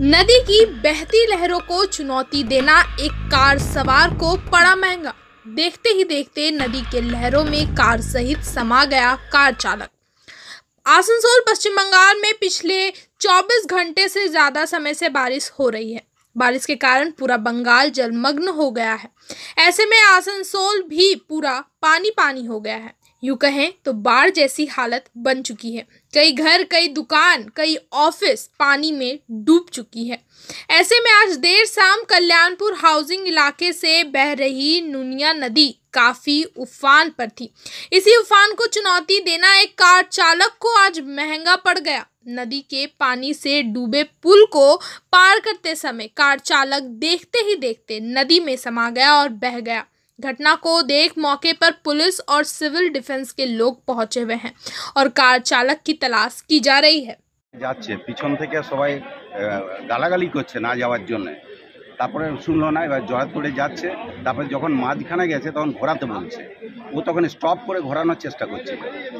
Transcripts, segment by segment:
नदी की बहती लहरों को चुनौती देना एक कार सवार को पड़ा महंगा। देखते ही देखते नदी के लहरों में कार सहित समा गया कार चालक। आसनसोल पश्चिम बंगाल में पिछले 24 घंटे से ज्यादा समय से बारिश हो रही है। बारिश के कारण पूरा बंगाल जलमग्न हो गया है। ऐसे में आसनसोल भी पूरा पानी पानी हो गया है। यूं कहें तो बाढ़ जैसी हालत बन चुकी है। कई घर, कई दुकान, कई ऑफिस पानी में डूब चुकी है। ऐसे में आज देर शाम कल्याणपुर हाउसिंग इलाके से बह रही नुनिया नदी काफी उफान पर थी। इसी उफान को चुनौती देना एक कार चालक को आज महंगा पड़ गया। नदी के पानी से डूबे पुल को पार करते समय कार चालक देखते ही देखते नदी में समा गया और बह गया। घटना को देख मौके पर पुलिस और सिविल डिफेंस के लोग पहुंचे हुए हैं और कार चालक की तलाश की जा रही है। যাচ্ছে পিছন থেকে সবাই গালাগালি করছে না যাওয়ার জন্য, তারপরে শুনলো না, এবার জয়াত করে যাচ্ছে। তারপরে যখন মাঝখানে গেছে তখন ঘোরাতে বলছে, ও তখন স্টপ করে ঘোরানোর চেষ্টা করছে।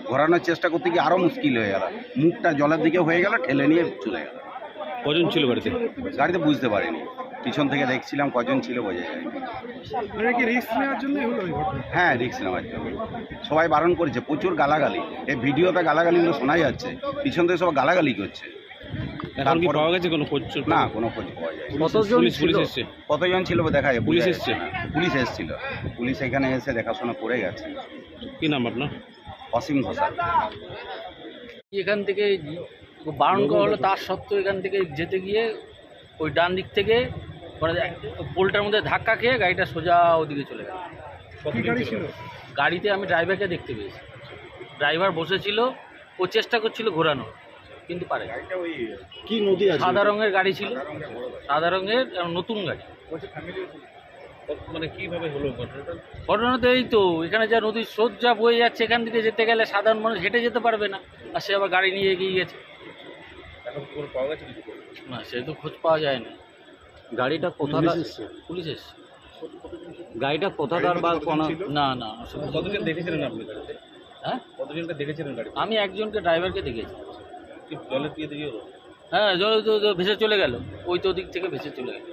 ঘোরানোর চেষ্টা করতে গিয়ে আরও মুশকিল হয়ে গেল, মুখটা জলের দিকে হয়ে গেল, ঠেলে নিয়ে চলে গেল। কজন ছিল গাড়িতে? গাড়িতে বুঝতে পারিনি, পিছন থেকে দেখছিলাম কজন ছিল বোঝা যায়নি। হ্যাঁ, রিস্ক নেওয়ার জন্য সবাই বারণ করেছে, প্রচুর গালাগালি। এই ভিডিওতে গালাগালিগুলো শোনা যাচ্ছে, পিছন থেকে সব গালাগালি করছে। এখন কি পাওয়া গেছে কোনো খোঁজ? না, কোনো খোঁজ পাওয়া যায়। কতজন ছিল দেখা যায়। পুলিশ এসছে? পুলিশ এসেছিল, পুলিশ এখানে এসে দেখাশোনা করে গেছে। কি নাম আপনার? অসীম ঘোষাল। এখান থেকে বারণ করা হলো, তার সত্ত্বেও এখান থেকে যেতে গিয়ে ওই ডান দিক থেকে পোলটার মধ্যে ধাক্কা খেয়ে গাড়িটা সোজা ওদিকে চলে গেল। গাড়িতে আমি ড্রাইভারকে দেখতে পেয়েছি, ড্রাইভার বসেছিল, ও চেষ্টা করছিল ঘোরানো কিন্তু পারে। কি নদী আছে? সাদা রঙের গাড়ি ছিল, সাদা রঙের নতুন গাড়ি। মানে কিভাবে হলো ঘটনাটা? ঘটনাতে এই তো এখানে যা নদীর স্রোত যা বয়ে যাচ্ছে, এখান থেকে যেতে গেলে সাধারণ মানুষ হেঁটে যেতে পারবে না, আর সে আবার গাড়ি নিয়ে এগিয়ে গেছে। এখন খবর পাওয়া গেছে কিছু? না, সে তো খোঁজ পাওয়া যায় না। গাড়িটা কোথায় এসেছে? পুলিশ এসছে। গাড়িটা কোথাকার বা কোনো? না না, কতজন দেখেছিলেন আপনি গাড়িতে? হ্যাঁ, কতজনকে দেখেছিলেন গাড়ি? আমি একজনকে ড্রাইভারকে দেখেছি। কি জলের দিয়ে দিয়ে? হ্যাঁ, জল তো ভেসে চলে গেল, ওই তো ওদিক থেকে ভেসে চলে গেল।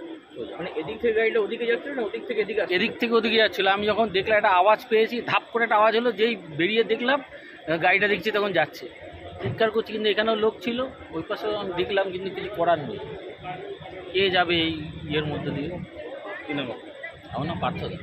মানে এদিক থেকে গাড়িটা ওদিকে যাচ্ছিল না ওদিক থেকে এদিকে? এদিক থেকে ওদিকে যাচ্ছিলো। আমি যখন দেখলাম একটা আওয়াজ পেয়েছি, ধাপ করে একটা আওয়াজ হলো, যেই বেরিয়ে দেখলাম গাড়িটা দেখছি তখন যাচ্ছে, চিৎকার করছি, কিন্তু এখানেও লোক ছিল, ওই পাশেও আমি দেখলাম, কিন্তু কিছু করার নেই। কে যাবে এই ইয়ের মধ্যে দিয়ে? কি নাম? আমার নাম পার্থ দাস।